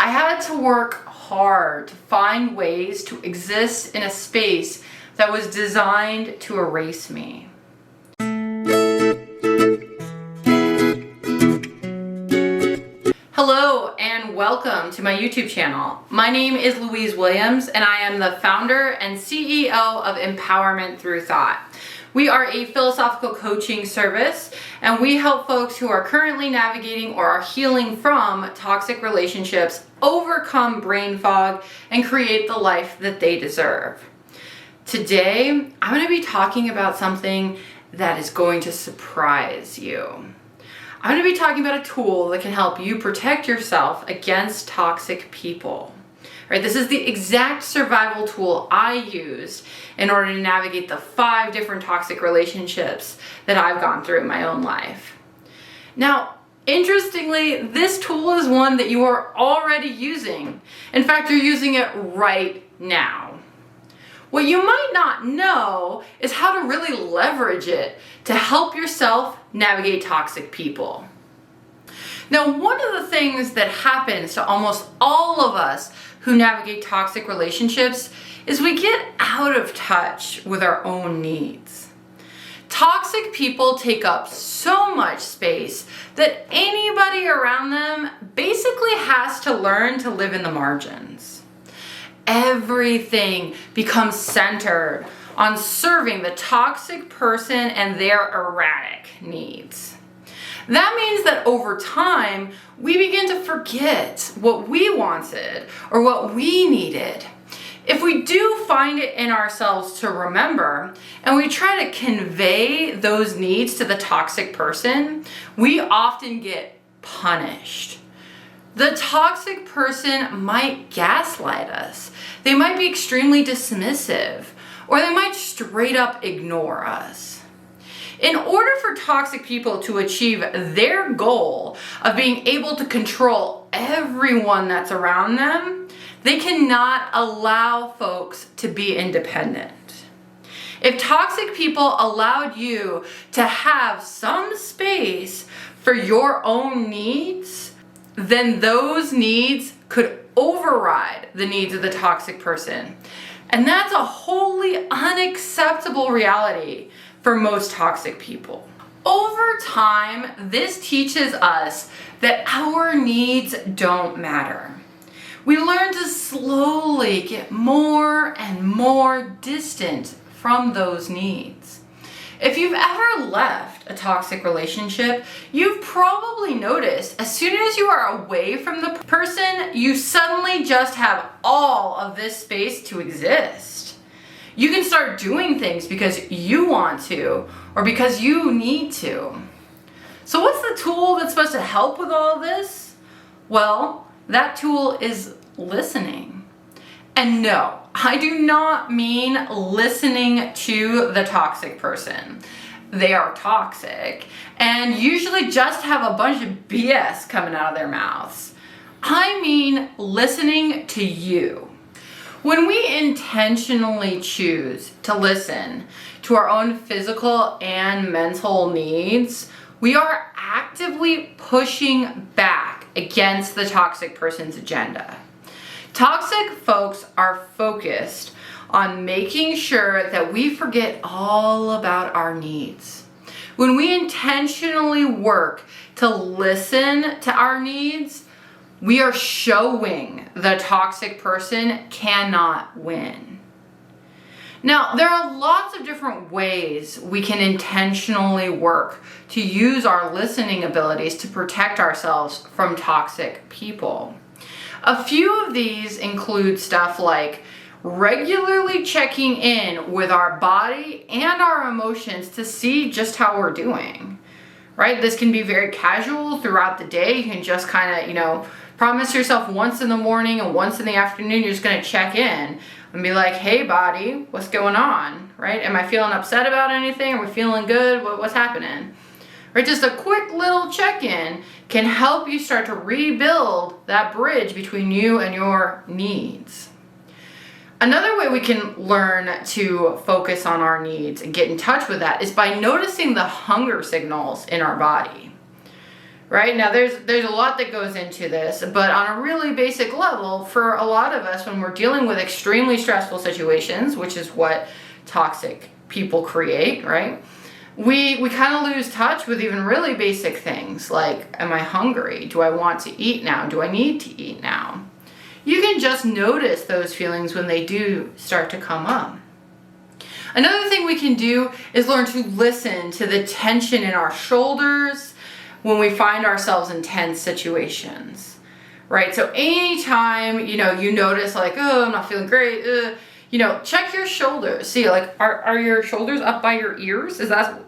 I had to work hard to find ways to exist in a space that was designed to erase me. Hello and welcome to my YouTube channel. My name is Louise Williams and I am the founder and CEO of Empowerment Through Thought. We are a philosophical coaching service and we help folks who are currently navigating or are healing from toxic relationships overcome brain fog and create the life that they deserve. Today, I'm going to be talking about something that is going to surprise you. I'm going to be talking about a tool that can help you protect yourself against toxic people. Right, this is the exact survival tool I used in order to navigate the 5 different toxic relationships that I've gone through in my own life. Now, interestingly, this tool is one that you are already using. In fact, you're using it right now. What you might not know is how to really leverage it to help yourself navigate toxic people. Now, one of the things that happens to almost all of us who navigate toxic relationships is we get out of touch with our own needs. Toxic people take up so much space that anybody around them basically has to learn to live in the margins. Everything becomes centered on serving the toxic person and their erratic needs. That means that over time, we begin to forget what we wanted or what we needed. If we do find it in ourselves to remember and we try to convey those needs to the toxic person, we often get punished. The toxic person might gaslight us. They might be extremely dismissive, or they might straight up ignore us. In order for toxic people to achieve their goal of being able to control everyone that's around them, they cannot allow folks to be independent. If toxic people allowed you to have some space for your own needs, then those needs could override the needs of the toxic person. And that's a wholly unacceptable reality for most toxic people. Over time, this teaches us that our needs don't matter. We learn to slowly get more and more distant from those needs. If you've ever left a toxic relationship, you've probably noticed as soon as you are away from the person, you suddenly just have all of this space to exist. You can start doing things because you want to or because you need to. So what's the tool that's supposed to help with all this? Well, that tool is listening. And no, I do not mean listening to the toxic person. They are toxic and usually just have a bunch of BS coming out of their mouths. I mean listening to you. When we intentionally choose to listen to our own physical and mental needs, we are actively pushing back against the toxic person's agenda. Toxic folks are focused on making sure that we forget all about our needs. When we intentionally work to listen to our needs, we are showing the toxic person cannot win. Now, there are lots of different ways we can intentionally work to use our listening abilities to protect ourselves from toxic people. A few of these include stuff like regularly checking in with our body and our emotions to see just how we're doing, right? This can be very casual throughout the day. You can just kind of, promise yourself once in the morning and once in the afternoon, you're just going to check in and be like, hey body, what's going on, right? Am I feeling upset about anything? Are we feeling good? What's happening? Right, just a quick little check-in can help you start to rebuild that bridge between you and your needs. Another way we can learn to focus on our needs and get in touch with that is by noticing the hunger signals in our body. right? Now there's a lot that goes into this, but on a really basic level, for a lot of us, when we're dealing with extremely stressful situations, which is what toxic people create, right? We kind of lose touch with even really basic things like, am I hungry? Do I want to eat now? Do I need to eat now? You can just notice those feelings when they do start to come up. Another thing we can do is learn to listen to the tension in our shoulders when we find ourselves in tense situations, right? So anytime, you notice like, oh, I'm not feeling great, check your shoulders. See, like, are your shoulders up by your ears? Is that,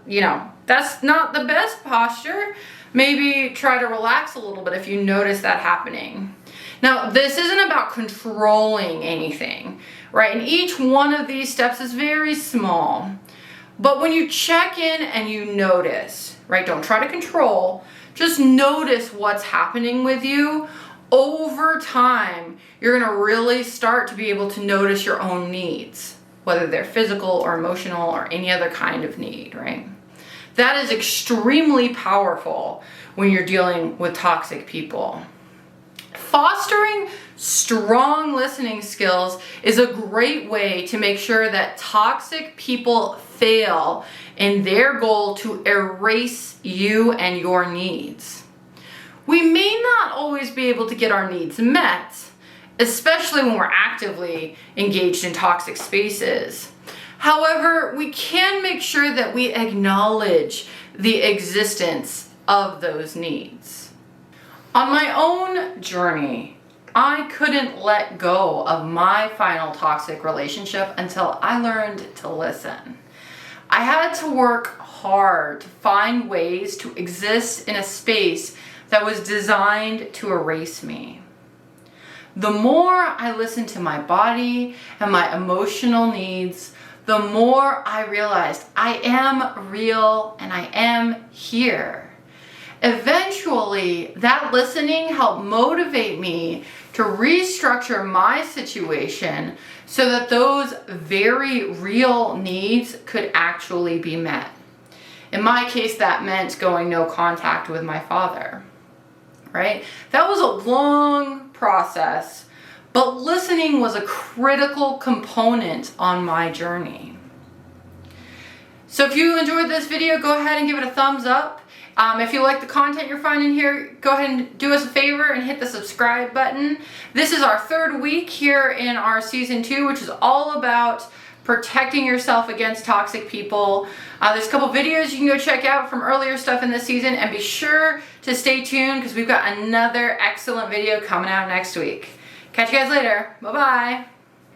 that's not the best posture. Maybe try to relax a little bit if you notice that happening. Now, this isn't about controlling anything, right? And each one of these steps is very small. But when you check in and you notice, right? Don't try to control, just notice what's happening with you. Over time, you're gonna really start to be able to notice your own needs, whether they're physical or emotional or any other kind of need, right? That is extremely powerful when you're dealing with toxic people. Fostering strong listening skills is a great way to make sure that toxic people fail in their goal to erase you and your needs. We may not always be able to get our needs met, especially when we're actively engaged in toxic spaces. However, we can make sure that we acknowledge the existence of those needs. On my own journey, I couldn't let go of my final toxic relationship until I learned to listen. I had to work hard to find ways to exist in a space that was designed to erase me. The more I listened to my body and my emotional needs, the more I realized I am real and I am here. Eventually, that listening helped motivate me to restructure my situation so that those very real needs could actually be met. In my case, that meant going no contact with my father, right? That was a long process, but listening was a critical component on my journey. So if you enjoyed this video, go ahead and give it a thumbs up. If you like the content you're finding here, go ahead and do us a favor and hit the subscribe button. This is our third week here in our season 2, which is all about protecting yourself against toxic people. There's a couple videos you can go check out from earlier stuff in this season, and be sure to stay tuned because we've got another excellent video coming out next week. Catch you guys later. Bye-bye.